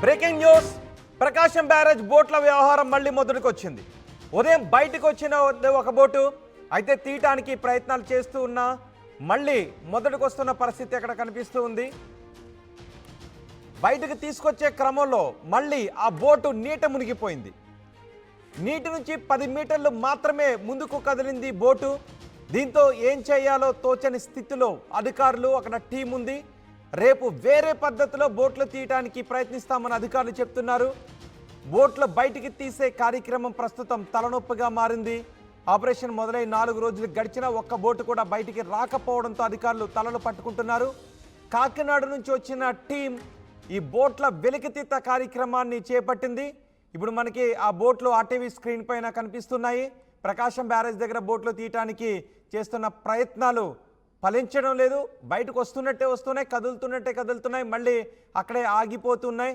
Breaking news. Prakasam barrage బోట్ల వ్యవహారం మళ్ళీ మొదటికి వచ్చింది. ఉదయం బయటకు వచ్చిన ఒక బోటు అయితే తీయటానికి ప్రయత్నాలు చేస్తూ ఉన్నా మళ్ళీ మొదటికి వస్తున్న పరిస్థితి అక్కడ కనిపిస్తూ ఉంది. బయటకు తీసుకొచ్చే క్రమంలో మళ్ళీ ఆ బోటు నీట మునిగిపోయింది. నీటి నుంచి 10 మీటర్లు మాత్రమే ముందుకు కదిలింది బోటు. దీంతో ఏం చేయాలో తోచని స్థితిలో అధికారులు, అక్కడ టీం ఉంది. రేపు వేరే పద్ధతిలో బోట్లు తీయడానికి ప్రయత్నిస్తామని అధికారులు చెప్తున్నారు. బోట్లు బయటికి తీసే కార్యక్రమం ప్రస్తుతం తలనొప్పిగా మారింది. ఆపరేషన్ మొదలై 4 రోజులు గడిచినా ఒక్క బోటు కూడా బయటికి రాకపోవడంతో అధికారులు తలలు పట్టుకుంటున్నారు. కాకినాడ నుంచి వచ్చిన టీం ఈ బోట్ల వెలికితీత కార్యక్రమాన్ని చేపట్టింది. ఇప్పుడు మనకి ఆ బోట్లు ఆర్టీవీ స్క్రీన్ పైన కనిపిస్తున్నాయి. ప్రకాశం బ్యారేజ్ దగ్గర బోట్లు తీయటానికి చేస్తున్న ప్రయత్నాలు ఫలించడం లేదు. బయటకు వస్తున్నట్టే వస్తున్నాయి, కదులుతున్నట్టే కదులుతున్నాయి, మళ్ళీ అక్కడే ఆగిపోతున్నాయి.